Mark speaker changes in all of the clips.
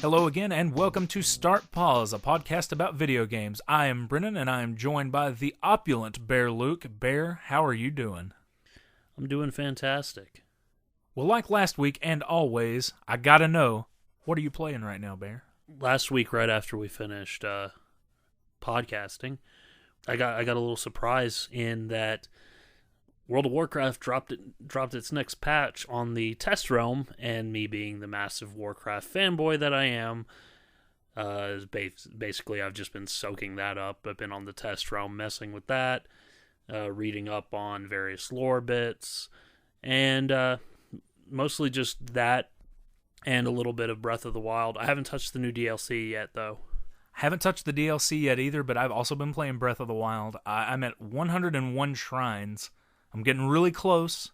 Speaker 1: Hello again, and welcome to Start Pause, a podcast about video games. I am Brennan, and I am joined by the opulent Bear Luke. Bear, how are you doing?
Speaker 2: I'm doing fantastic.
Speaker 1: Well, like last week and always, I gotta know, what are you playing right now, Bear?
Speaker 2: Last week, right after we finished podcasting, I got a little surprise in that World of Warcraft dropped its next patch on the test realm, and me being the massive Warcraft fanboy that I am, basically I've just been soaking that up. I've been on the test realm messing with that, reading up on various lore bits, and mostly just that and a little bit of Breath of the Wild. I haven't touched the new DLC yet, though.
Speaker 1: Haven't touched the DLC yet either, but I've also been playing Breath of the Wild. I'm at 101 shrines. I'm getting really close.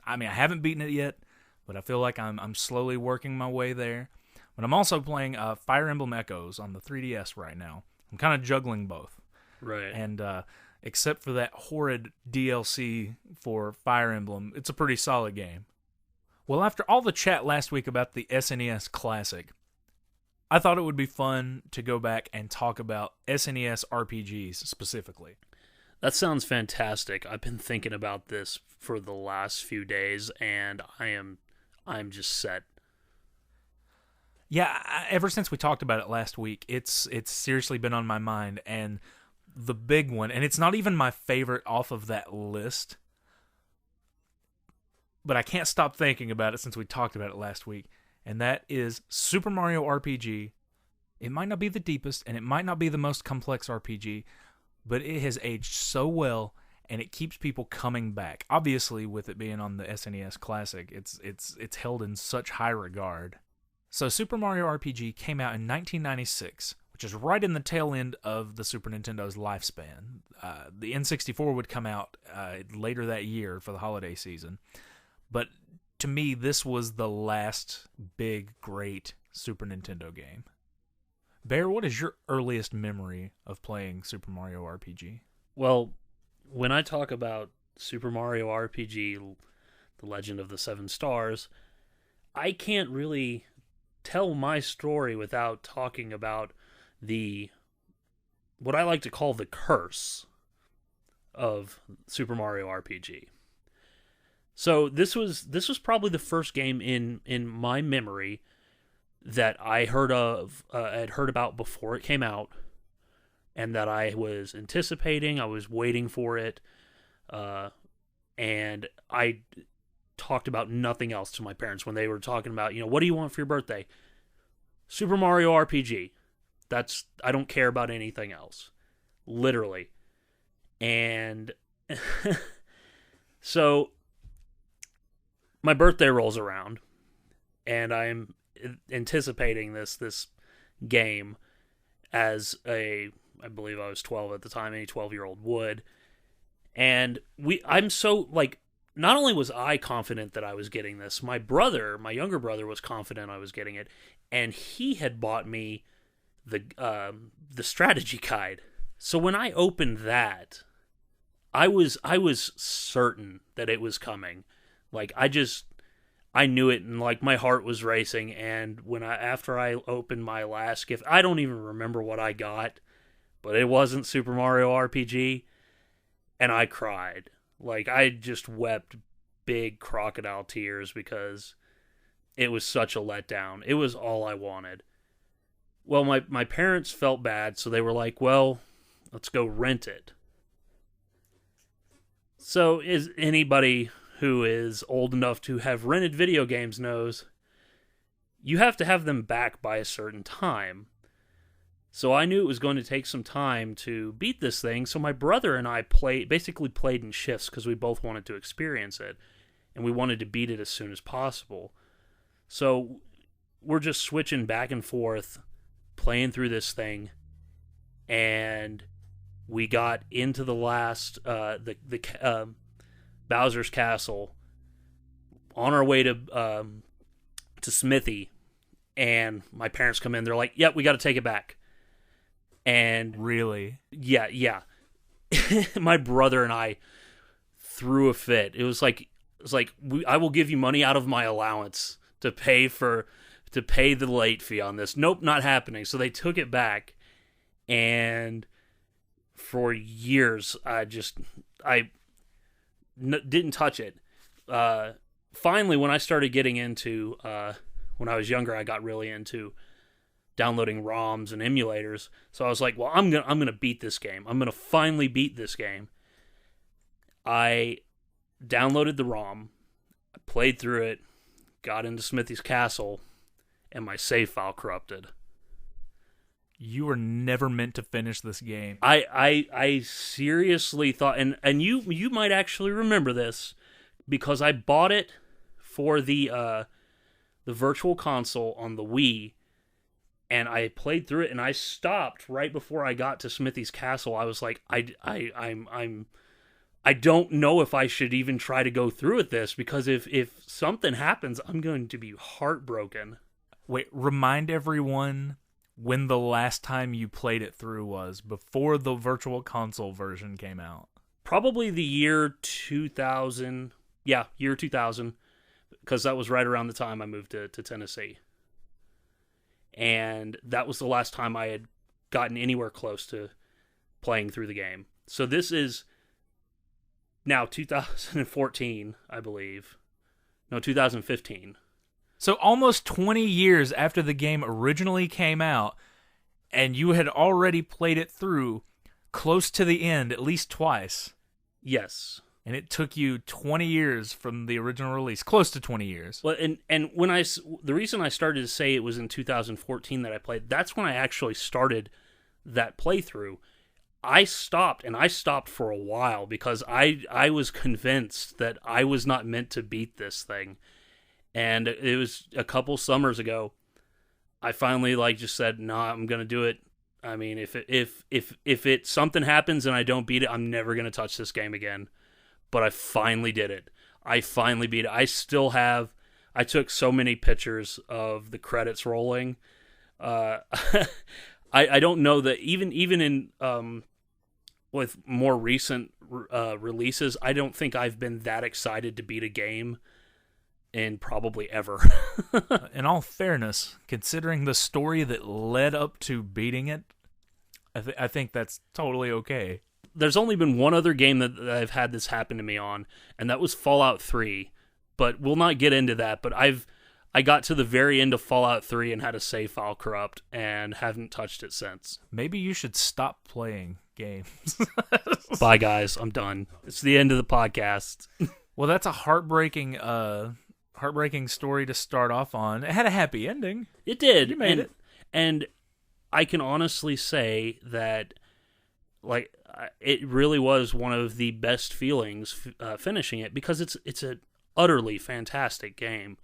Speaker 1: I mean, I haven't beaten it yet, but I feel like I'm slowly working my way there. But I'm also playing Fire Emblem Echoes on the 3DS right now. I'm kind of juggling both.
Speaker 2: Right.
Speaker 1: And except for that horrid DLC for Fire Emblem, it's a pretty solid game. Well, after all the chat last week about the SNES Classic, I thought it would be fun to go back and talk about SNES RPGs specifically.
Speaker 2: That sounds fantastic. I've been thinking about this for the last few days, and I'm just set.
Speaker 1: Yeah, ever since we talked about it last week, it's seriously been on my mind, and the big one, and it's not even my favorite off of that list, but I can't stop thinking about it since we talked about it last week, and that is Super Mario RPG. It might not be the deepest, and it might not be the most complex RPG, but it has aged so well, and it keeps people coming back. Obviously, with it being on the SNES Classic, it's held in such high regard. So Super Mario RPG came out in 1996, which is right in the tail end of the Super Nintendo's lifespan. The N64 would come out later that year for the holiday season. But to me, this was the last big, great Super Nintendo game. Bear, what is your earliest memory of playing Super Mario RPG?
Speaker 2: Well, when I talk about Super Mario RPG, The Legend of the Seven Stars, I can't really tell my story without talking about what I like to call the curse of Super Mario RPG. So this was probably the first game in my memory that I had heard about before it came out, and that I was anticipating. I was waiting for it, and I talked about nothing else to my parents when they were talking about, what do you want for your birthday? Super Mario RPG. I don't care about anything else, literally. And so my birthday rolls around, and I'm anticipating this game as I believe I was 12 at the time, any 12-year-old would. And I'm so, not only was I confident that I was getting this, my younger brother was confident I was getting it, and he had bought me the strategy guide. So when I opened that, I was certain that it was coming. I knew it, and my heart was racing. And after I opened my last gift, I don't even remember what I got, but it wasn't Super Mario RPG, and I cried. I just wept big crocodile tears because it was such a letdown. It was all I wanted. Well, my parents felt bad, so they were like, well, let's go rent it. So is anybody who is old enough to have rented video games knows, you have to have them back by a certain time. So I knew it was going to take some time to beat this thing, so my brother and I basically played in shifts because we both wanted to experience it, and we wanted to beat it as soon as possible. So we're just switching back and forth, playing through this thing, and we got into the last, Bowser's Castle, on our way to Smithy, and my parents come in. They're like, "Yep, we got to take it back." And
Speaker 1: really,
Speaker 2: yeah, my brother and I threw a fit. It was like I will give you money out of my allowance to pay for to pay the late fee on this. Nope, not happening. So they took it back, and for years I didn't touch it. Finally, when I started getting into when I was younger, I got really into downloading ROMs and emulators. So I was like, well, I'm gonna beat this game. I'm gonna finally beat this game. I downloaded the ROM, played through it, got into Smithy's Castle, and my save file corrupted.
Speaker 1: You were never meant to finish this game.
Speaker 2: I seriously thought, and you might actually remember this, because I bought it for the Virtual Console on the Wii, and I played through it, and I stopped right before I got to Smithy's Castle. I was like, I don't know if I should even try to go through with this, because if something happens, I'm going to be heartbroken.
Speaker 1: Wait, remind everyone when the last time you played it through was, before the Virtual Console version came out.
Speaker 2: Probably the year 2000. Yeah, year 2000, because that was right around the time I moved to Tennessee. And that was the last time I had gotten anywhere close to playing through the game. So this is now 2014, I believe. No, 2015.
Speaker 1: So almost 20 years after the game originally came out, and you had already played it through close to the end at least twice.
Speaker 2: Yes.
Speaker 1: And it took you 20 years from the original release, close to 20 years.
Speaker 2: Well, and when the reason I started to say it was in 2014 that I played, that's when I actually started that playthrough. I stopped for a while, because I was convinced that I was not meant to beat this thing. And it was a couple summers ago, I finally just said, "Nah, I'm gonna do it." I mean, if something happens and I don't beat it, I'm never gonna touch this game again. But I finally did it. I finally beat it. I took so many pictures of the credits rolling. I don't know that even in with more recent releases, I don't think I've been that excited to beat a game in probably ever.
Speaker 1: In all fairness, considering the story that led up to beating it, I think that's totally okay.
Speaker 2: There's only been one other game that I've had this happen to me on, and that was Fallout 3. But we'll not get into that. But I got to the very end of Fallout 3 and had a save file corrupt, and haven't touched it since.
Speaker 1: Maybe you should stop playing games.
Speaker 2: Bye, guys. I'm done. It's the end of the podcast.
Speaker 1: Well, that's a heartbreaking story to start off on. It had a happy ending.
Speaker 2: It did.
Speaker 1: You made it.
Speaker 2: And I can honestly say that, it really was one of the best feelings finishing it, because it's an utterly fantastic game.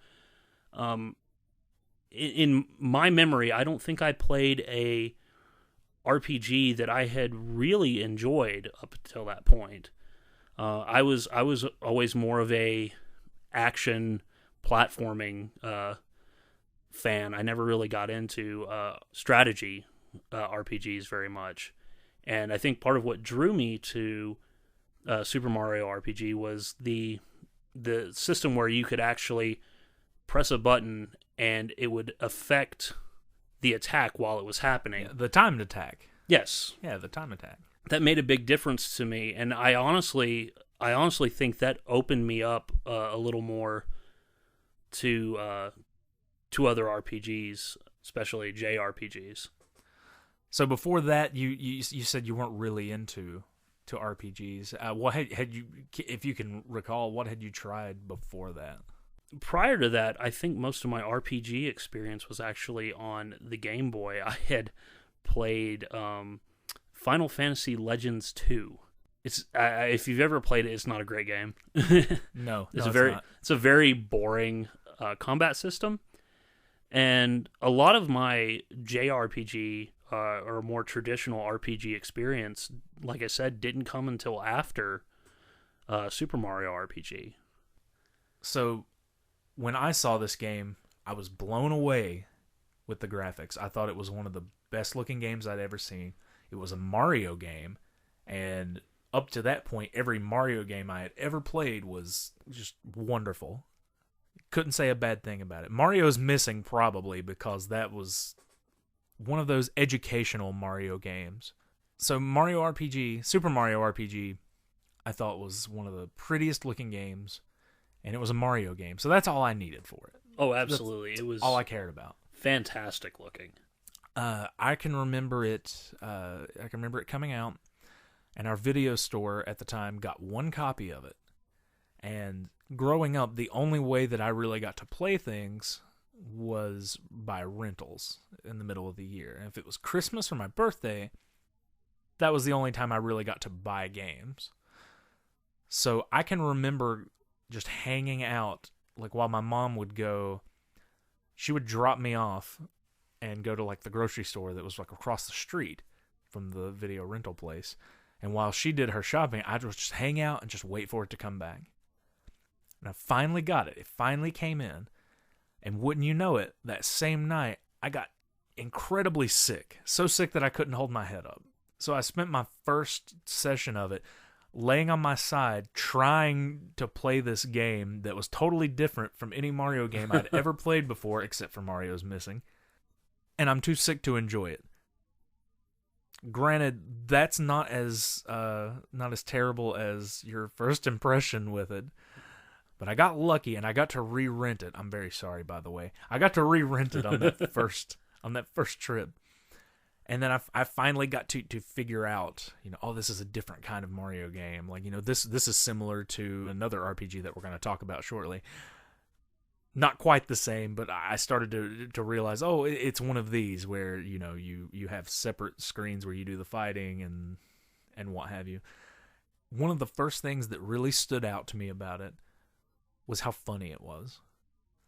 Speaker 2: In my memory, I don't think I played a RPG that I had really enjoyed up until that point. I was always more of a action platforming fan. I never really got into strategy RPGs very much. And I think part of what drew me to Super Mario RPG was the system where you could actually press a button and it would affect the attack while it was happening.
Speaker 1: Yeah, the timed attack.
Speaker 2: Yes.
Speaker 1: Yeah, the time attack.
Speaker 2: That made a big difference to me, and I honestly think that opened me up a little more to other RPGs, especially JRPGs.
Speaker 1: So before that, you said you weren't really into RPGs. What had you, if you can recall, what had you tried before that?
Speaker 2: Prior to that, I think most of my RPG experience was actually on the Game Boy. I had played Final Fantasy Legends 2. It's if you've ever played it, it's not a great game.
Speaker 1: No,
Speaker 2: it's
Speaker 1: not.
Speaker 2: It's a very boring combat system, and a lot of my JRPG or more traditional RPG experience, like I said, didn't come until after Super Mario RPG.
Speaker 1: So when I saw this game, I was blown away with the graphics. I thought it was one of the best looking games I'd ever seen. It was a Mario game, and up to that point, every Mario game I had ever played was just wonderful. couldn't say a bad thing about it. Mario's missing probably because that was one of those educational Mario games. So Super Mario RPG, I thought was one of the prettiest looking games, and it was a Mario game. So that's all I needed for it.
Speaker 2: Oh, absolutely. It was
Speaker 1: all I cared about.
Speaker 2: Fantastic looking.
Speaker 1: I can remember it. Coming out, and our video store at the time got one copy of it. And growing up, the only way that I really got to play things was by rentals in the middle of the year. And if it was Christmas or my birthday, that was the only time I really got to buy games. So I can remember just hanging out, like while my mom would go, she would drop me off and go to like the grocery store that was like across the street from the video rental place. And while she did her shopping, I'd just hang out and just wait for it to come back. And I finally got it. It finally came in. And wouldn't you know it, that same night, I got incredibly sick. So sick that I couldn't hold my head up. So I spent my first session of it laying on my side trying to play this game that was totally different from any Mario game I'd ever played before, except for Mario's Missing. And I'm too sick to enjoy it. Granted, that's not as terrible as your first impression with it. But I got lucky and I got to re-rent it. I'm very sorry, by the way. I got to re-rent it on that first trip. And then I finally got to figure out, this is a different kind of Mario game. Like, this is similar to another RPG that we're going to talk about shortly. Not quite the same, but I started to realize, it's one of these where, you have separate screens where you do the fighting and what have you. One of the first things that really stood out to me about it was how funny it was.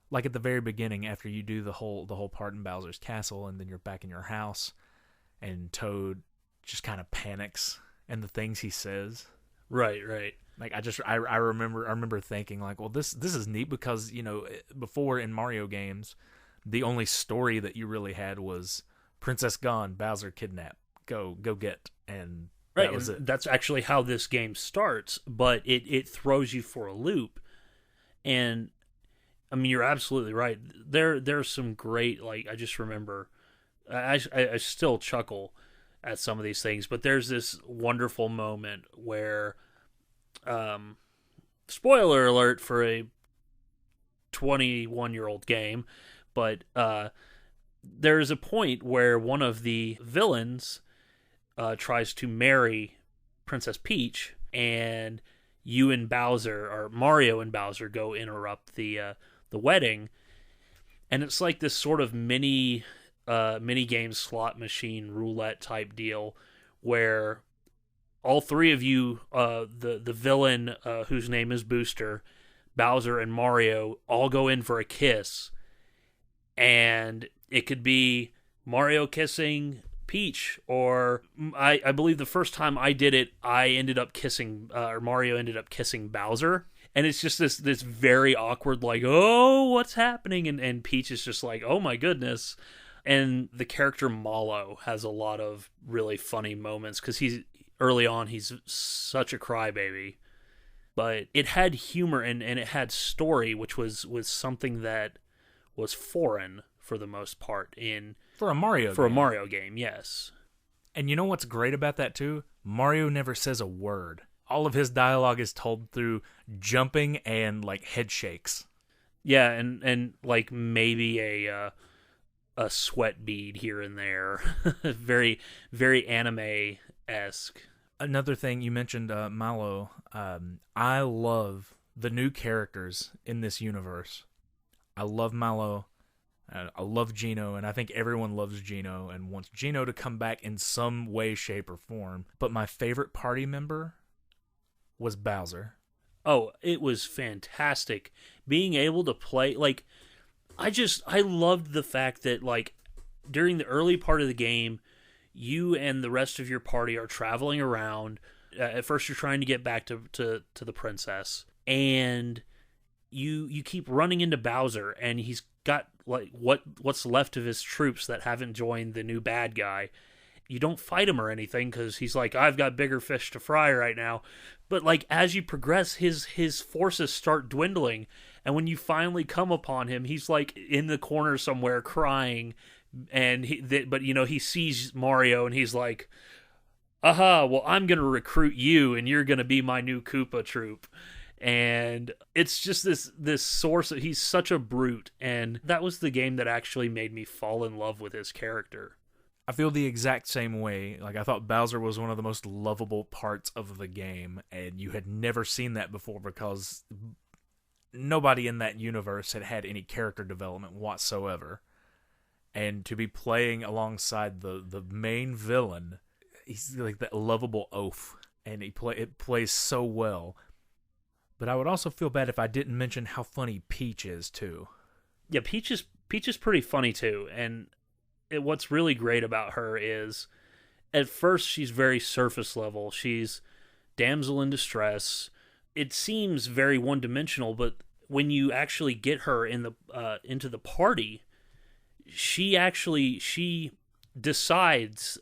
Speaker 1: Like at the very beginning, after you do the whole part in Bowser's castle, and then you're back in your house, and Toad just kind of panics, and the things he says.
Speaker 2: Right.
Speaker 1: Like I remember thinking like, well, this is neat because before in Mario games, the only story that you really had was Princess gone, Bowser kidnapped, go get, and
Speaker 2: right.
Speaker 1: That was it.
Speaker 2: That's actually how this game starts, but it throws you for a loop. And I mean, you're absolutely right. There's some great, like, I just remember, I still chuckle at some of these things, but there's this wonderful moment where, spoiler alert for a 21-year-old game, but there's a point where one of the villains tries to marry Princess Peach, and you and Bowser, or Mario and Bowser, go interrupt the wedding, and it's like this sort of mini game slot machine roulette type deal where all three of you, the villain whose name is Booster, Bowser, and Mario, all go in for a kiss, and it could be Mario kissing Peach, or I believe the first time I did it, I ended up kissing, or Mario ended up kissing Bowser, and it's just this very awkward, like, oh, what's happening, and Peach is just like, oh my goodness, and the character Mallow has a lot of really funny moments, because early on, he's such a crybaby, but it had humor, and it had story, which was something that was foreign for the most part
Speaker 1: for a Mario
Speaker 2: game, yes.
Speaker 1: And you know what's great about that too? Mario never says a word. All of his dialogue is told through jumping and like head shakes.
Speaker 2: Yeah, and like maybe a sweat bead here and there. Very, very anime-esque.
Speaker 1: Another thing you mentioned, Mallow. I love the new characters in this universe. I love Mallow. I love Gino, and I think everyone loves Gino and wants Gino to come back in some way, shape, or form. But my favorite party member was Bowser.
Speaker 2: Oh, it was fantastic. Being able to play, like, I loved the fact that, like, during the early part of the game, you and the rest of your party are traveling around. At first, you're trying to get back to the princess, and you keep running into Bowser, and he's got like what's left of his troops that haven't joined the new bad guy. You don't fight him or anything because he's like, I've got bigger fish to fry right now. But like as you progress, his forces start dwindling, And when you finally come upon him, he's like in the corner somewhere crying, and but he sees Mario and he's like, "Aha! Well, I'm gonna recruit you, and you're gonna be my new Koopa troop." And it's just this source of, he's such a brute, and that was the game that actually made me fall in love with his character.
Speaker 1: I feel the exact same way. Like, I thought Bowser was one of the most lovable parts of the game, and you had never seen that before because nobody in that universe had had any character development whatsoever. And to be playing alongside the main villain, he's like that lovable oaf, and it plays so well. But I would also feel bad if I didn't mention how funny Peach is too.
Speaker 2: Yeah, Peach is pretty funny too, and what's really great about her is, at first she's very surface level. She's damsel in distress. It seems very one-dimensional, but when you actually get her in the into the party, she decides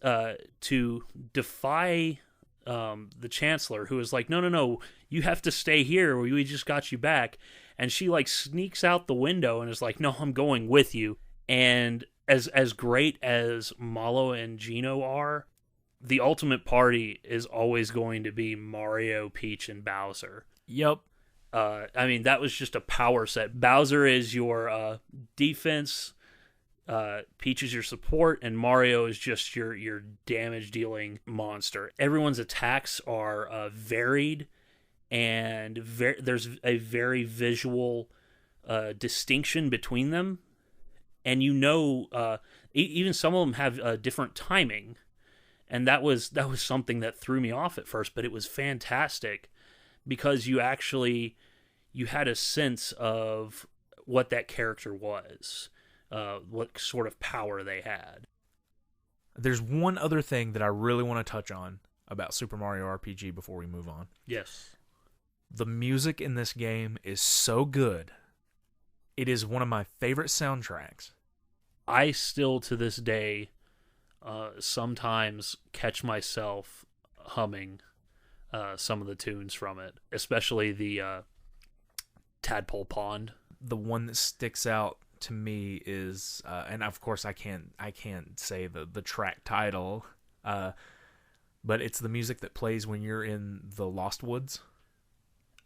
Speaker 2: to defy the Chancellor, who is like, no, you have to stay here, we just got you back. And she like sneaks out the window and is like, no, I'm going with you. And as great as Malo and Gino are, the ultimate party is always going to be Mario, Peach, and Bowser.
Speaker 1: Yep.
Speaker 2: I mean, that was just a power set. Bowser is your defense, Peach is your support, and Mario is just your damage-dealing monster. Everyone's attacks are varied, and there's a very visual distinction between them. And even some of them have different timing, and that was something that threw me off at first, but it was fantastic because you had a sense of what that character was, what sort of power they had.
Speaker 1: There's one other thing that I really want to touch on about Super Mario RPG before we move on.
Speaker 2: Yes.
Speaker 1: The music in this game is so good. It is one of my favorite soundtracks.
Speaker 2: I still, to this day, sometimes catch myself humming some of the tunes from it, especially the Tadpole Pond.
Speaker 1: The one that sticks out to me is, and of course I can't say the track title, but it's the music that plays when you're in the Lost Woods.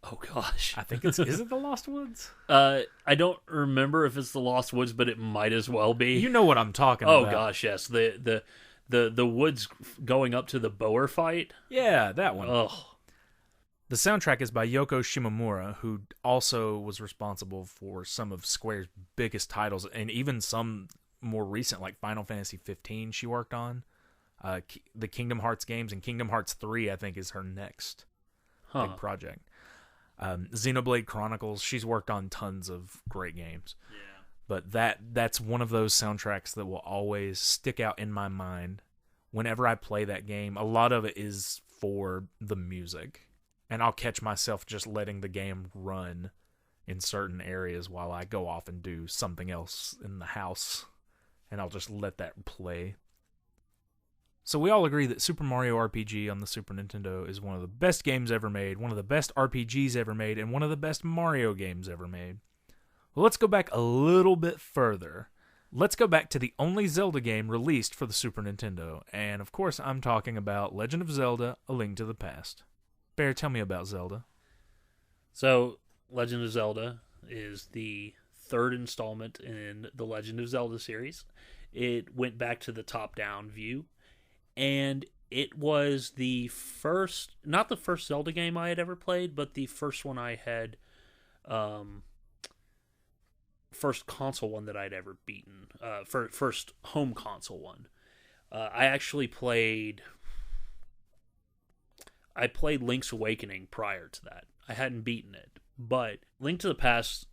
Speaker 2: Oh gosh,
Speaker 1: I think is it the Lost Woods?
Speaker 2: I don't remember if it's the Lost Woods, but it might as well be.
Speaker 1: You know what I'm talking about.
Speaker 2: Oh gosh, yes, the woods going up to the Boer fight.
Speaker 1: Yeah, that one.
Speaker 2: Ugh.
Speaker 1: The soundtrack is by Yoko Shimomura, who also was responsible for some of Square's biggest titles, and even some more recent, like Final Fantasy 15 she worked on. The Kingdom Hearts games, and Kingdom Hearts 3, I think, is her next big project. Xenoblade Chronicles, she's worked on tons of great games.
Speaker 2: Yeah.
Speaker 1: But that's one of those soundtracks that will always stick out in my mind whenever I play that game. A lot of it is for the music, and I'll catch myself just letting the game run in certain areas while I go off and do something else in the house, and I'll just let that play. So we all agree that Super Mario RPG on the Super Nintendo is one of the best games ever made, one of the best RPGs ever made, and one of the best Mario games ever made. Well, let's go back a little bit further. Let's go back to the only Zelda game released for the Super Nintendo, and of course I'm talking about Legend of Zelda: A Link to the Past. Bear, tell me about Zelda.
Speaker 2: So, Legend of Zelda is the third installment in the Legend of Zelda series. It went back to the top-down view. And it was the first, not the first Zelda game I had ever played, but the first one I had, first console one that I'd ever beaten, first home console one. I played Link's Awakening prior to that. I hadn't beaten it, but Link to the Past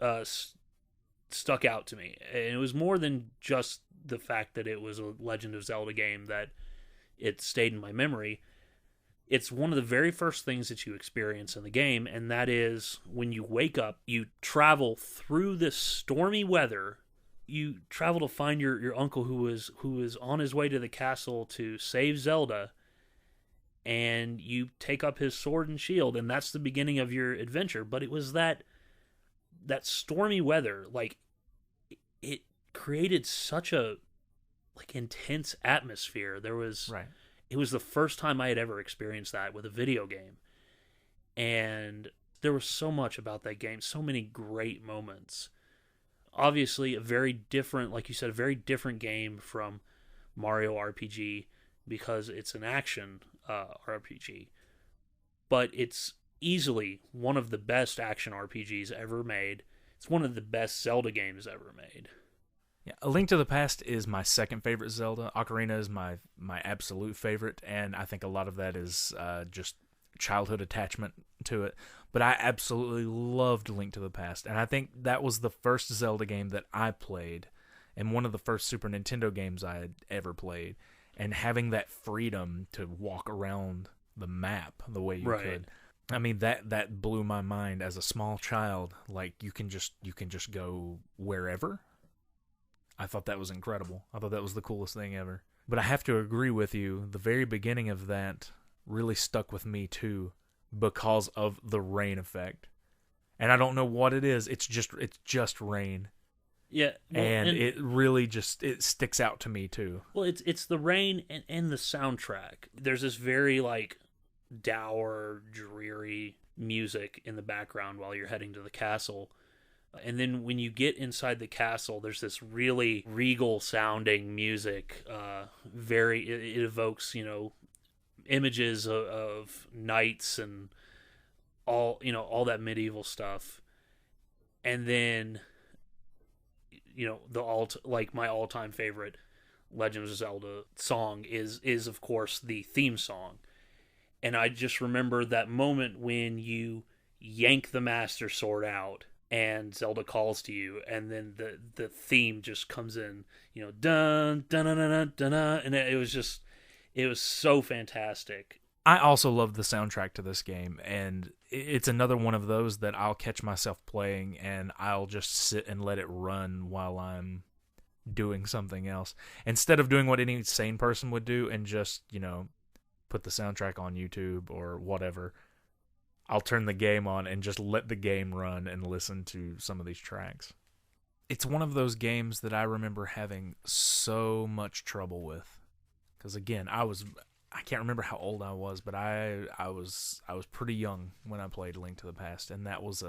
Speaker 2: stuck out to me. And it was more than just the fact that it was a Legend of Zelda game that it stayed in my memory. It's one of the very first things that you experience in the game, and that is when you wake up, you travel through this stormy weather. You travel to find your uncle who is on his way to the castle to save Zelda, and you take up his sword and shield, and that's the beginning of your adventure. But it was that that stormy weather, like, it created such a, like, intense atmosphere.
Speaker 1: Right.
Speaker 2: It was the first time I had ever experienced that with a video game. And there was so much about that game, so many great moments. Obviously, a very different, like you said, a very different game from Mario RPG because it's an action RPG. But it's easily one of the best action RPGs ever made. It's one of the best Zelda games ever made.
Speaker 1: Yeah, A Link to the Past is my second favorite Zelda. Ocarina is my absolute favorite, and I think a lot of that is just childhood attachment to it. But I absolutely loved Link to the Past, and I think that was the first Zelda game that I played, and one of the first Super Nintendo games I had ever played. And having that freedom to walk around the map the way you could. I mean, that blew my mind as a small child. Like, you can just go wherever. I thought that was incredible. I thought that was the coolest thing ever. But I have to agree with you. The very beginning of that really stuck with me too, because of the rain effect. And I don't know what it is. It's just rain.
Speaker 2: Yeah, well,
Speaker 1: and it really it sticks out to me too.
Speaker 2: Well, it's the rain and the soundtrack. There's this very, like, dour, dreary music in the background while you're heading to the castle. And then when you get inside the castle, there's this really regal sounding music. It evokes, images of knights and all that medieval stuff. And then, my all-time favorite Legend of Zelda song is of course the theme song. And I just remember that moment when you yank the Master Sword out and Zelda calls to you, and then the theme just comes in, dun dun dun dun dun, dun, and it was so fantastic.
Speaker 1: I also love the soundtrack to this game, and it's another one of those that I'll catch myself playing, and I'll just sit and let it run while I'm doing something else, instead of doing what any sane person would do and just, put the soundtrack on YouTube or whatever. I'll turn the game on and just let the game run and listen to some of these tracks. It's one of those games that I remember having so much trouble with, because again, I can't remember how old I was, but I was pretty young when I played Link to the Past, and that was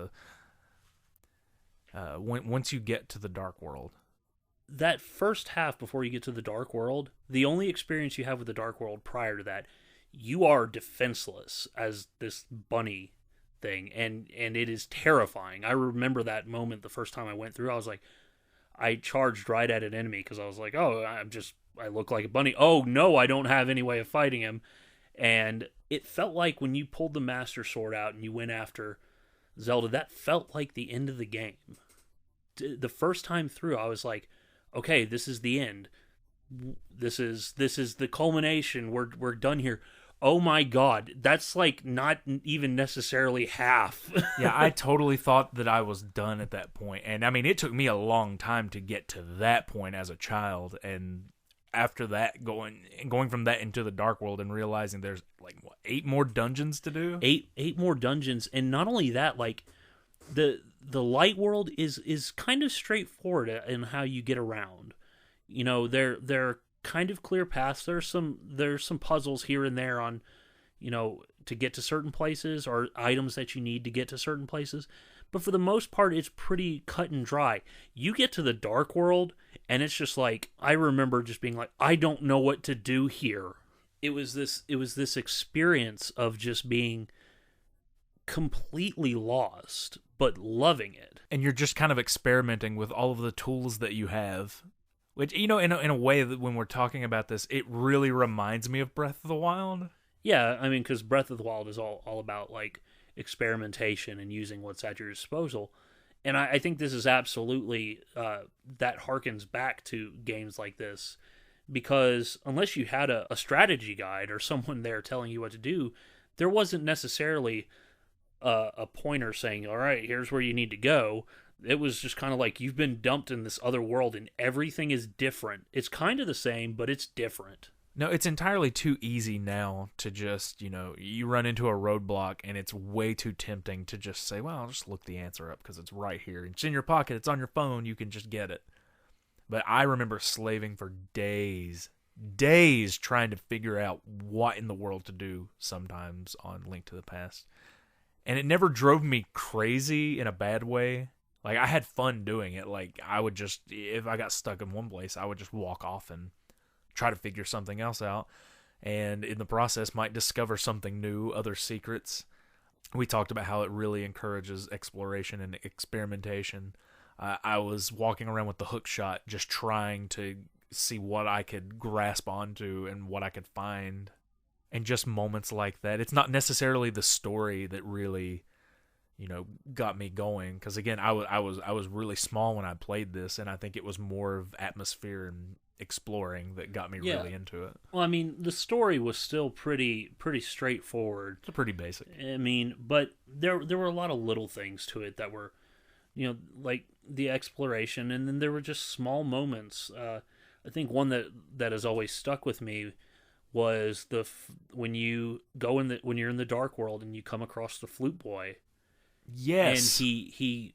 Speaker 1: once you get to the Dark World.
Speaker 2: That first half before you get to the Dark World, the only experience you have with the Dark World prior to that, you are defenseless as this bunny thing, and it is terrifying. I remember that moment the first time I went through. I was like, I charged right at an enemy because I was like, oh, I look like a bunny. Oh, no, I don't have any way of fighting him. And it felt like when you pulled the Master Sword out and you went after Zelda, that felt like the end of the game. The first time through, I was like, okay, this is the end. This is the culmination. We're done here. Oh my God, that's like not even necessarily half.
Speaker 1: Yeah, I totally thought that I was done at that point. And I mean, it took me a long time to get to that point as a child. And after that, going from that into the Dark World and realizing there's like 8 more dungeons to do.
Speaker 2: Eight more dungeons, and not only that, like the Light World is kind of straightforward in how you get around. They're kind of clear paths. There's some puzzles here and there on, to get to certain places, or items that you need to get to certain places. But for the most part, it's pretty cut and dry. You get to the Dark World, and it's just like, I remember just being like, I don't know what to do here. It was this experience of just being completely lost, but loving it.
Speaker 1: And you're just kind of experimenting with all of the tools that you have. Which, in a way that when we're talking about this, it really reminds me of Breath of the Wild.
Speaker 2: Yeah, I mean, because Breath of the Wild is all about, like, experimentation and using what's at your disposal. And I think this is absolutely, that harkens back to games like this. Because unless you had a strategy guide or someone there telling you what to do, there wasn't necessarily a pointer saying, all right, here's where you need to go. It was just kind of like, you've been dumped in this other world and everything is different. It's kind of the same, but it's different.
Speaker 1: No, it's entirely too easy now to just, you run into a roadblock and it's way too tempting to just say, well, I'll just look the answer up because it's right here. It's in your pocket. It's on your phone. You can just get it. But I remember slaving for days trying to figure out what in the world to do sometimes on Link to the Past. And it never drove me crazy in a bad way. Like, I had fun doing it. Like, I would just, if I got stuck in one place, I would just walk off and try to figure something else out, and in the process might discover something new, other secrets. We talked about how it really encourages exploration and experimentation. I was walking around with the hook shot, just trying to see what I could grasp onto and what I could find. And just moments like that. It's not necessarily the story that really, got me going. Because again, I was really small when I played this, and I think it was more of atmosphere and exploring that got me really into it.
Speaker 2: Well, I mean, the story was still pretty straightforward.
Speaker 1: It's pretty basic.
Speaker 2: I mean, but there were a lot of little things to it that were, like the exploration, and then there were just small moments. I think one that has always stuck with me was when you're in the dark world and you come across the flute boy.
Speaker 1: Yes.
Speaker 2: And he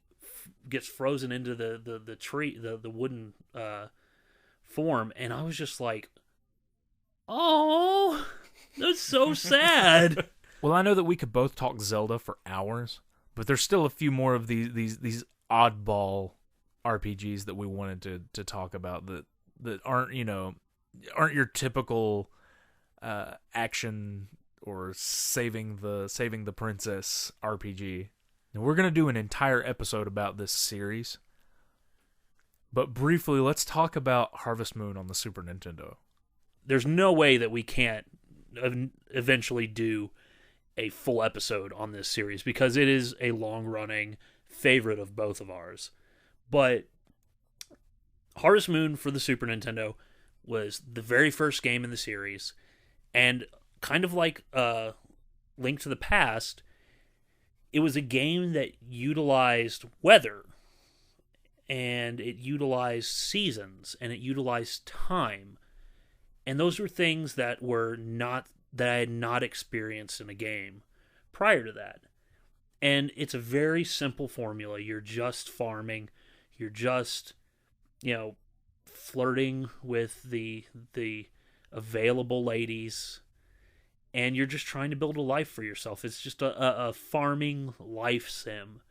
Speaker 2: gets frozen into the tree, the wooden form, and I was just like, oh, that's so sad.
Speaker 1: Well, I know that we could both talk Zelda for hours, but there's still a few more of these oddball RPGs that we wanted to talk about that aren't your typical action or saving the princess RPG. Now, we're gonna do an entire episode about this series. But briefly, let's talk about Harvest Moon on the Super Nintendo.
Speaker 2: There's no way that we can't eventually do a full episode on this series because it is a long-running favorite of both of ours. But Harvest Moon for the Super Nintendo was the very first game in the series, and kind of like Link to the Past, it was a game that utilized weather, and it utilized seasons, and it utilized time. And those were things that I had not experienced in a game prior to that. And it's a very simple formula. You're just farming. You're just, flirting with the available ladies. And you're just trying to build a life for yourself. It's just a farming life sim.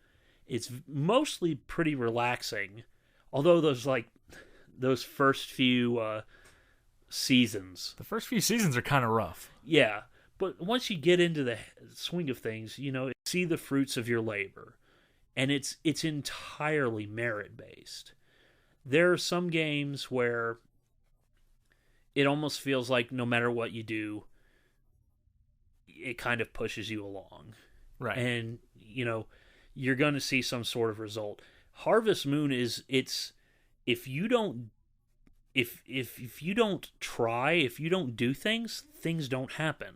Speaker 2: It's mostly pretty relaxing, although those first few seasons.
Speaker 1: The first few seasons are kind of rough.
Speaker 2: Yeah, but once you get into the swing of things, see the fruits of your labor, and it's entirely merit based. There are some games where it almost feels like no matter what you do, it kind of pushes you along,
Speaker 1: right?
Speaker 2: And you're going to see some sort of result. Harvest Moon if you don't try, if you don't do things don't happen.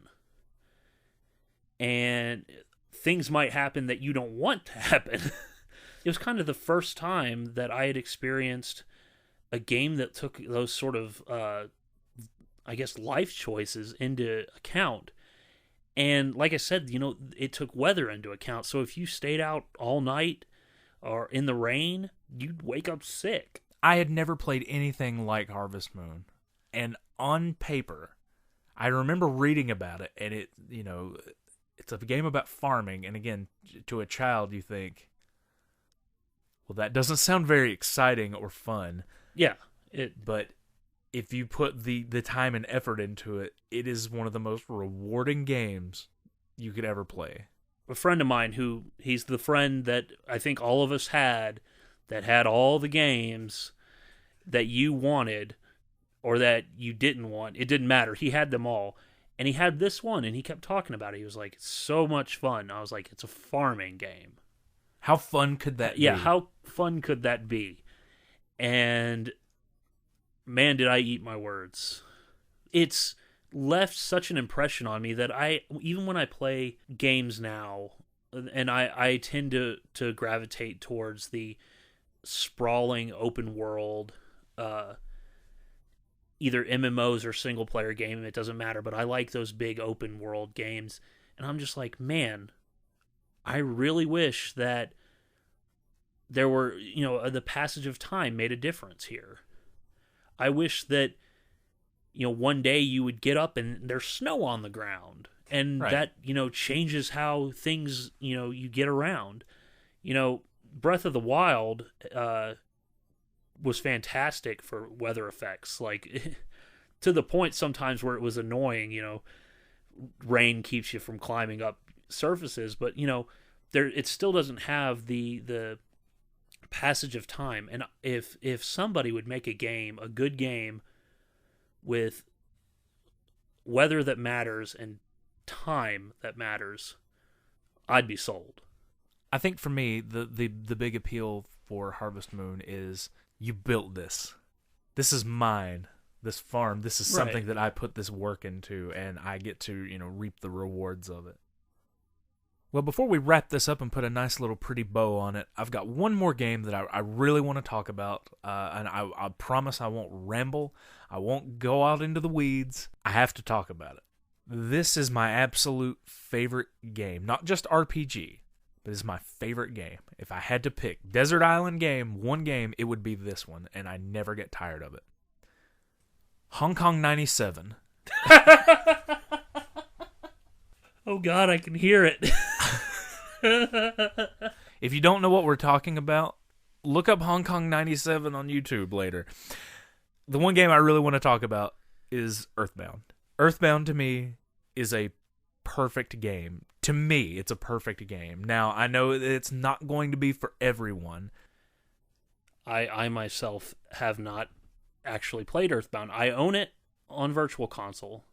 Speaker 2: And things might happen that you don't want to happen. It was kind of the first time that I had experienced a game that took those sort of life choices into account. And like I said, it took weather into account. So if you stayed out all night or in the rain, you'd wake up sick.
Speaker 1: I had never played anything like Harvest Moon. And on paper, I remember reading about it, and it's a game about farming. And again, to a child, you think, well, that doesn't sound very exciting or fun.
Speaker 2: Yeah.
Speaker 1: But if you put the time and effort into it, it is one of the most rewarding games you could ever play.
Speaker 2: A friend of mine he's the friend that I think all of us had, that had all the games that you wanted or that you didn't want. It didn't matter. He had them all. And he had this one, and he kept talking about it. He was like, it's so much fun. I was like, it's a farming game.
Speaker 1: How fun could that be?
Speaker 2: Yeah, how fun could that be? And man, did I eat my words. It's left such an impression on me that even when I play games now, and I tend to gravitate towards the sprawling open world either MMOs or single player game. It doesn't matter, but I like those big open world games. And I'm just like, man, I really wish that there were, the passage of time made a difference here. I wish that, one day you would get up and there's snow on the ground, and
Speaker 1: Right.
Speaker 2: that, changes how things, you get around. Breath of the Wild was fantastic for weather effects, like to the point sometimes where it was annoying. Rain keeps you from climbing up surfaces, but there it still doesn't have the passage of time. And if somebody would make a good game with weather that matters and time that matters, I'd be sold.
Speaker 1: I think for me, the big appeal for Harvest Moon is you built this. This is mine. This farm. This is something
Speaker 2: Right.
Speaker 1: that I put this work into, and I get to reap the rewards of it. Well, before we wrap this up and put a nice little pretty bow on it, I've got one more game that I really want to talk about, and I promise I won't ramble. I won't go out into the weeds. I have to talk about it. This is my absolute favorite game. Not just RPG, but it's my favorite game. If I had to pick Desert Island game, one game, it would be this one, and I never get tired of it. Hong Kong 97.
Speaker 2: Oh God, I can hear it.
Speaker 1: If you don't know what we're talking about, look up Hong Kong 97 on YouTube later. The one game I really want to talk about is Earthbound. Earthbound to me is a perfect game. To me, it's a perfect game. Now, I know it's not going to be for everyone.
Speaker 2: I myself have not actually played Earthbound. I own it on Virtual Console.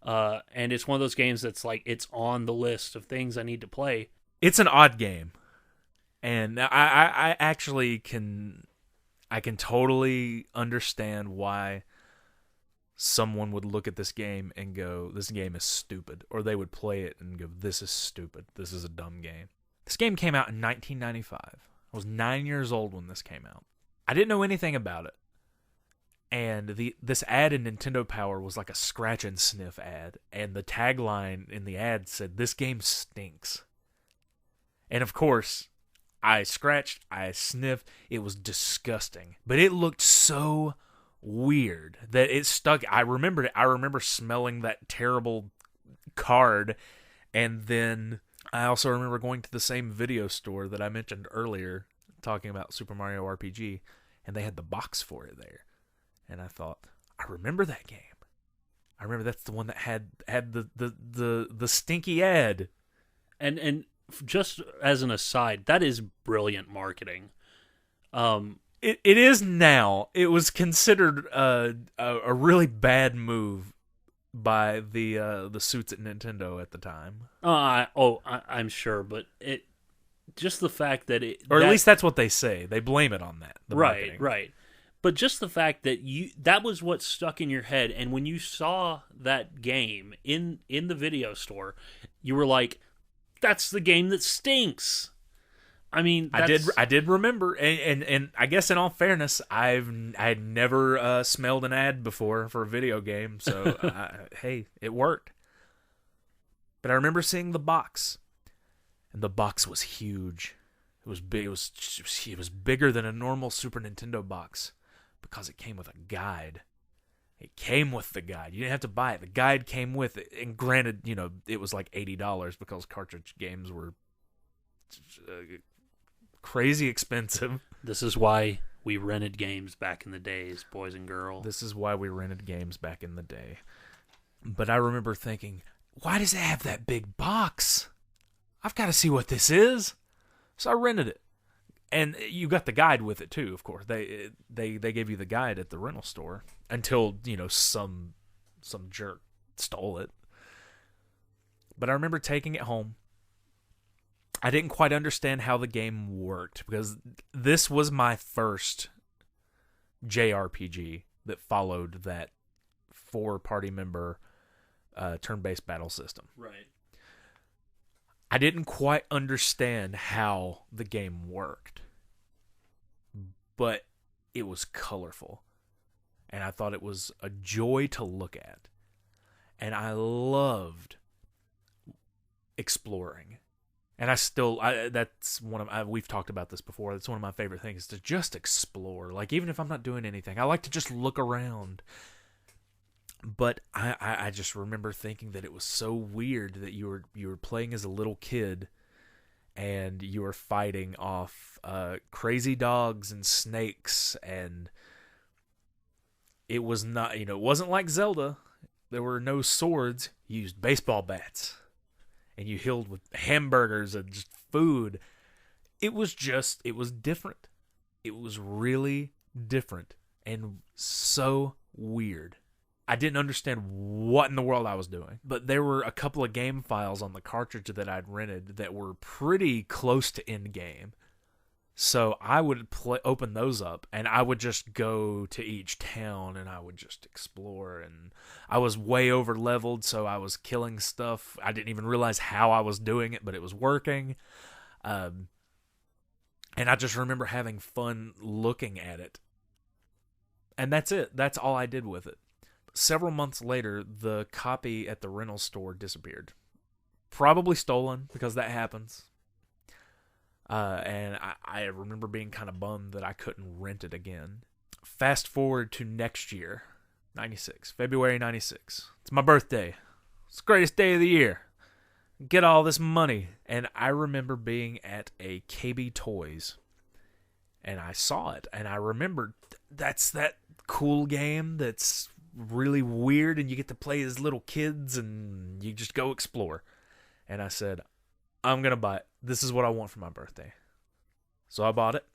Speaker 2: And it's one of those games that's like, it's on the list of things I need to play.
Speaker 1: It's an odd game. And I actually can totally understand why someone would look at this game and go, this game is stupid. Or they would play it and go, this is stupid. This is a dumb game. This game came out in 1995. I was 9 years old when this came out. I didn't know anything about it. And this ad in Nintendo Power was like a scratch and sniff ad. And the tagline in the ad said, this game stinks. And of course, I scratched, I sniffed. It was disgusting. But it looked so weird that it stuck. I remembered it. I remember smelling that terrible card. And then I also remember going to the same video store that I mentioned earlier, talking about Super Mario RPG. And they had the box for it there. And I thought, I remember that game. I remember that's the one that had the stinky ad.
Speaker 2: And just as an aside, that is brilliant marketing.
Speaker 1: It is now. It was considered a really bad move by the suits at Nintendo at the time.
Speaker 2: I'm sure, but it just the fact that it,
Speaker 1: or at least that's what they say. They blame it on that. The marketing.
Speaker 2: Right. But just the fact that that was what stuck in your head, and when you saw that game in the video store, you were like, that's the game that stinks. I mean,
Speaker 1: I did remember, and I guess in all fairness, I had never smelled an ad before for a video game, so hey, it worked. But I remember seeing the box, and the box was huge. It was big. It was bigger than a normal Super Nintendo box because it came with a guide. It came with the guide. You didn't have to buy it. The guide came with it, and granted, it was like $80 because cartridge games were crazy expensive.
Speaker 2: This is why we rented games back in the days, boys and girls.
Speaker 1: This is why we rented games back in the day. But I remember thinking, why does it have that big box? I've got to see what this is. So I rented it. And you got the guide with it too, of course. They gave you the guide at the rental store until, some jerk stole it. But I remember taking it home. I didn't quite understand how the game worked because this was my first JRPG that followed that 4-party member turn-based battle system.
Speaker 2: Right.
Speaker 1: I didn't quite understand how the game worked, but it was colorful. and I thought it was a joy to look at. And I loved exploring. And that's we've talked about this before. That's one of my favorite things, to just explore. Like, even if I'm not doing anything, I like to just look around. But I just remember thinking that it was so weird that you were playing as a little kid, and you were fighting off crazy dogs and snakes, and it was not, it wasn't like Zelda. There were no swords. You used baseball bats, and you healed with hamburgers and just food. It was different. It was really different and so weird. I didn't understand what in the world I was doing. But there were a couple of game files on the cartridge that I'd rented that were pretty close to end game. So I would open those up, and I would just go to each town, and I would just explore. And I was way over leveled, so I was killing stuff. I didn't even realize how I was doing it, but it was working. And I just remember having fun looking at it. And that's it. That's all I did with it. Several months later, the copy at the rental store disappeared. Probably stolen, because that happens. And I remember being kind of bummed that I couldn't rent it again. Fast forward to next year, 96, February 96. It's my birthday. It's the greatest day of the year. Get all this money. And I remember being at a KB Toys, and I saw it, and I remembered that's that cool game that's really weird, and you get to play as little kids, and you just go explore. And I said, I'm going to buy it. This is what I want for my birthday. So I bought it,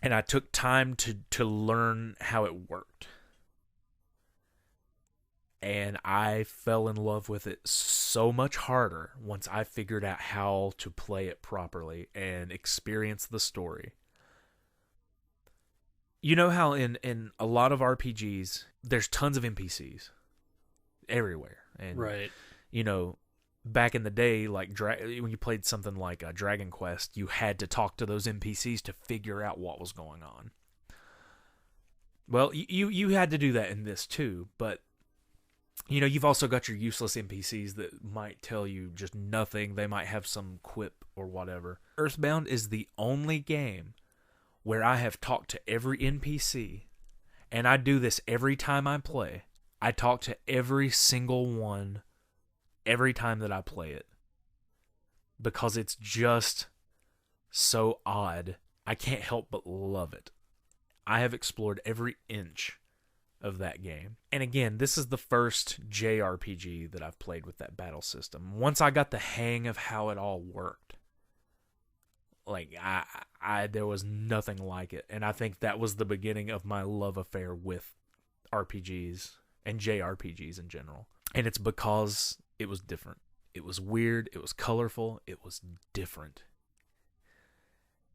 Speaker 1: and I took time to learn how it worked. And I fell in love with it so much harder once I figured out how to play it properly and experience the story. You know how in a lot of RPGs, there's tons of NPCs everywhere. And,
Speaker 2: right.
Speaker 1: Back in the day, like when you played something like Dragon Quest, you had to talk to those NPCs to figure out what was going on. Well, you had to do that in this too, but you've also got your useless NPCs that might tell you just nothing. They might have some quip or whatever. Earthbound is the only game where I have talked to every NPC, and I do this every time I play. I talk to every single one every time that I play it, because it's just so odd. I can't help but love it. I have explored every inch of that game. And again, this is the first JRPG that I've played with that battle system. Once I got the hang of how it all worked, like I there was nothing like it. And I think that was the beginning of my love affair with RPGs and JRPGs in general. And it's because it was different. It was weird. It was colorful. It was different.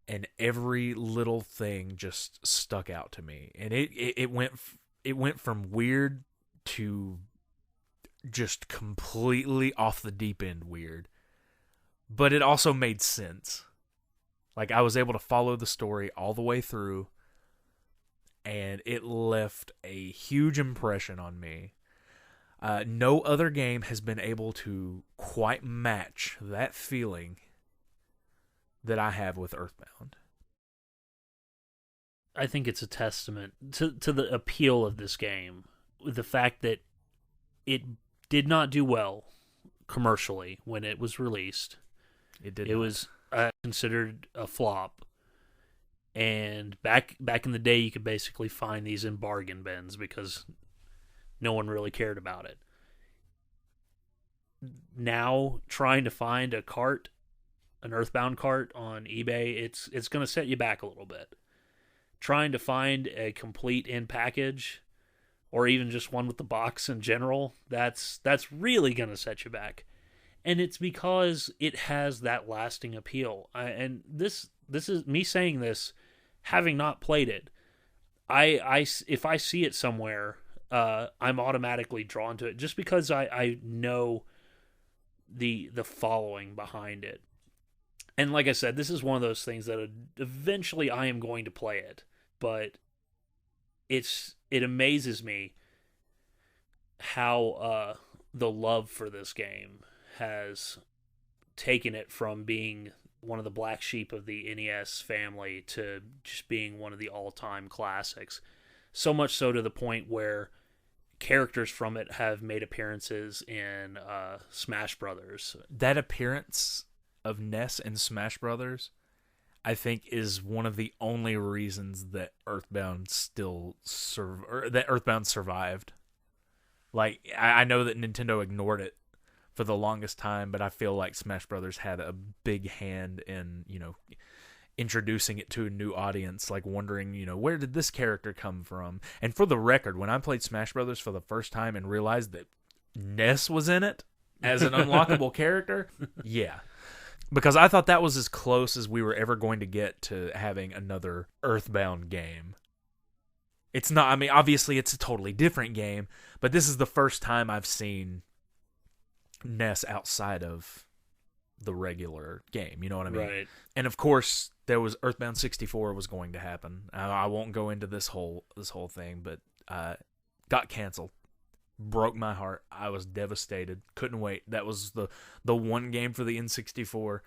Speaker 1: And every little thing just stuck out to me. And it went from weird to just completely off the deep end weird. But it also made sense. Like, I was able to follow the story all the way through, and it left a huge impression on me. No other game has been able to quite match that feeling that I have with Earthbound.
Speaker 2: I think it's a testament to the appeal of this game. The fact that it did not do well commercially when it was released. It was considered a flop. And back in the day, you could basically find these in bargain bins because no one really cared about it. Now, trying to find a cart, an Earthbound cart on eBay, it's going to set you back a little bit. Trying to find a complete in package, or even just one with the box in general, that's really going to set you back. And it's because it has that lasting appeal. And this is me saying this, having not played it. If I see it somewhere, I'm automatically drawn to it just because I know the following behind it. And like I said, this is one of those things that eventually I am going to play it. But it amazes me how the love for this game has taken it from being one of the black sheep of the NES family to just being one of the all-time classics. So much so to the point where characters from it have made appearances in Smash Brothers.
Speaker 1: That appearance of Ness in Smash Brothers, I think, is one of the only reasons that Earthbound survived. Like, I know that Nintendo ignored it for the longest time, but I feel like Smash Brothers had a big hand in, introducing it to a new audience, like wondering, where did this character come from? And for the record, when I played Smash Brothers for the first time and realized that Ness was in it as an unlockable character, yeah. Because I thought that was as close as we were ever going to get to having another Earthbound game. It's not, obviously it's a totally different game, but this is the first time I've seen Ness outside of the regular game, you know what I mean?
Speaker 2: Right.
Speaker 1: And of course, there was Earthbound 64 was going to happen. I won't go into this whole thing, but got canceled. Broke my heart. I was devastated. Couldn't wait. That was the one game for the N64.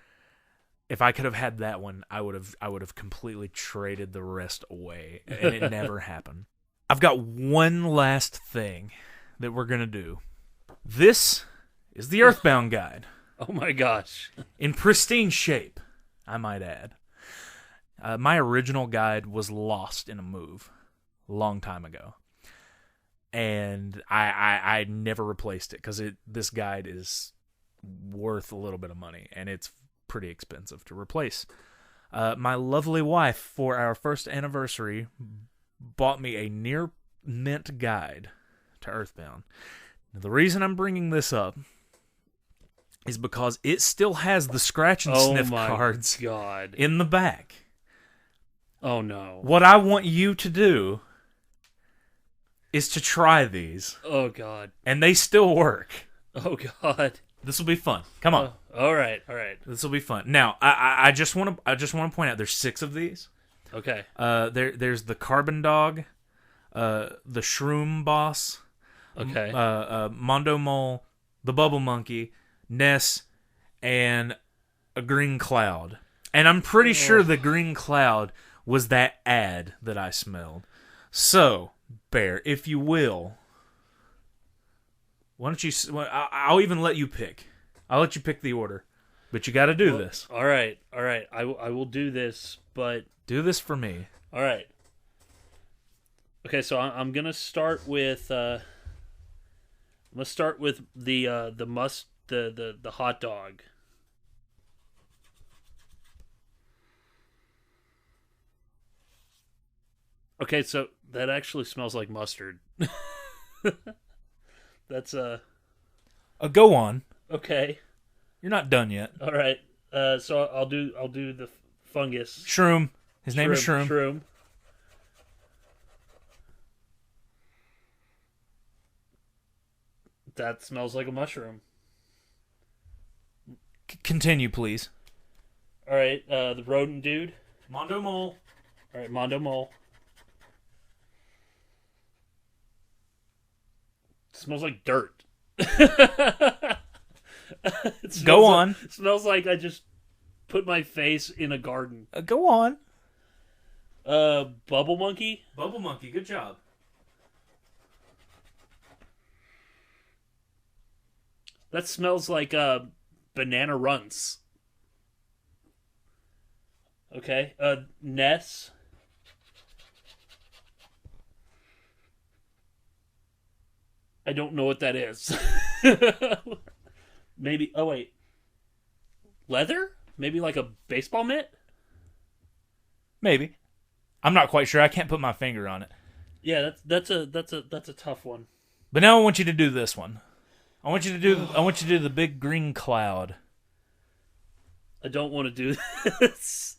Speaker 1: If I could have had that one, I would have completely traded the rest away, and it never happened. I've got one last thing that we're gonna do. This is the Earthbound guide.
Speaker 2: Oh my gosh.
Speaker 1: In pristine shape, I might add. My original guide was lost in a move a long time ago. And I never replaced it because this guide is worth a little bit of money, and it's pretty expensive to replace. My lovely wife, for our first anniversary, bought me a near mint guide to Earthbound. Now, the reason I'm bringing this up is because it still has the scratch and sniff cards in the back.
Speaker 2: Oh no.
Speaker 1: What I want you to do is to try these.
Speaker 2: Oh god.
Speaker 1: And they still work.
Speaker 2: Oh god.
Speaker 1: This will be fun. Come on.
Speaker 2: All right.
Speaker 1: This will be fun. Now, I just want to point out there's 6 of these.
Speaker 2: Okay.
Speaker 1: There's the Carbon Dog, the Shroom Boss,
Speaker 2: okay,
Speaker 1: Mondo Mole, the Bubble Monkey, Ness, and a Green Cloud. And I'm pretty sure the Green Cloud was that ad that I smelled. So, Bear, if you will, why don't you? I'll even let you pick. I'll let you pick the order, but you got to do this.
Speaker 2: All right. I will do this, but
Speaker 1: do this for me.
Speaker 2: All right. Okay, so I'm gonna start with the hot dog. Okay, so that actually smells like mustard. That's
Speaker 1: go on.
Speaker 2: Okay.
Speaker 1: You're not done yet.
Speaker 2: All right. So I'll do the fungus.
Speaker 1: Shroom. His name is Shroom.
Speaker 2: Shroom. That smells like a mushroom.
Speaker 1: Continue, please.
Speaker 2: All right. The rodent dude.
Speaker 1: Mondo Mole.
Speaker 2: All right, Mondo Mole. Smells like dirt.
Speaker 1: Go on.
Speaker 2: It smells like I just put my face in a garden.
Speaker 1: Go on.
Speaker 2: Bubble Monkey.
Speaker 1: Bubble Monkey, good job.
Speaker 2: That smells like banana runts. Okay. Ness. I don't know what that is. Maybe. Oh wait. Leather? Maybe like a baseball mitt?
Speaker 1: Maybe. I'm not quite sure. I can't put my finger on it.
Speaker 2: Yeah, that's a tough one.
Speaker 1: But now I want you to do this one. I want you to do the big green cloud.
Speaker 2: I don't want to do this.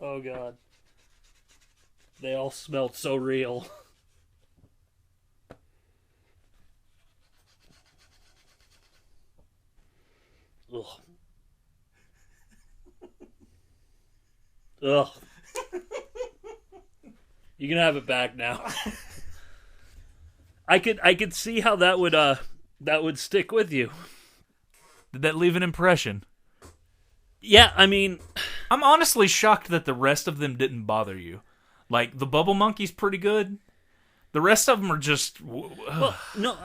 Speaker 2: Oh god. They all smelled so real. Ugh. Ugh. You can have it back now. I could see how that would stick with you.
Speaker 1: Did that leave an impression?
Speaker 2: Yeah, I mean,
Speaker 1: I'm honestly shocked that the rest of them didn't bother you. Like, the Bubble Monkey's pretty good. The rest of them are just...
Speaker 2: well, no,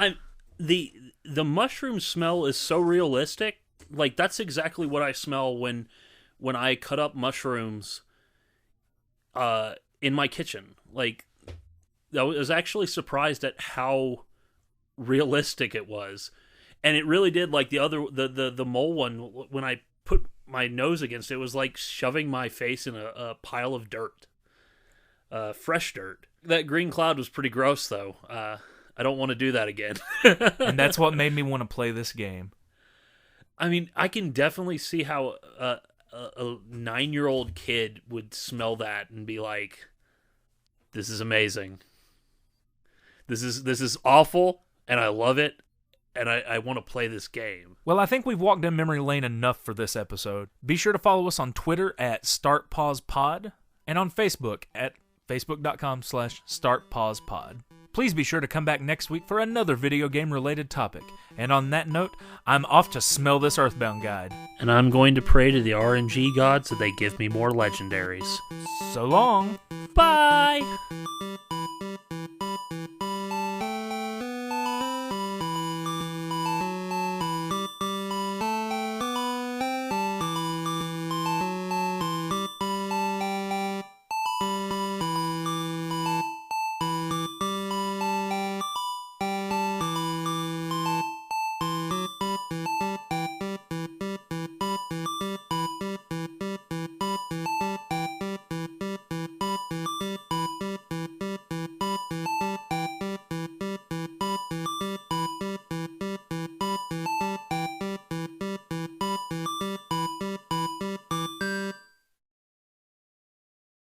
Speaker 2: the mushroom smell is so realistic. Like, that's exactly what I smell when I cut up mushrooms in my kitchen. Like, I was actually surprised at how realistic it was. And it really did, like the mole one, when I put my nose against it, was like shoving my face in a pile of dirt. Fresh dirt. That green cloud was pretty gross, though. I don't want to do that again.
Speaker 1: And that's what made me want to play this game.
Speaker 2: I mean, I can definitely see how a 9-year-old kid would smell that and be like, "This is amazing. This is awful, and I love it, and I want to play this game."
Speaker 1: Well, I think we've walked down memory lane enough for this episode. Be sure to follow us on Twitter at StartPausePod and on Facebook at facebook.com/StartPausePod. Please be sure to come back next week for another video game-related topic. And on that note, I'm off to smell this Earthbound guide.
Speaker 2: And I'm going to pray to the RNG gods that they give me more legendaries.
Speaker 1: So long.
Speaker 2: Bye!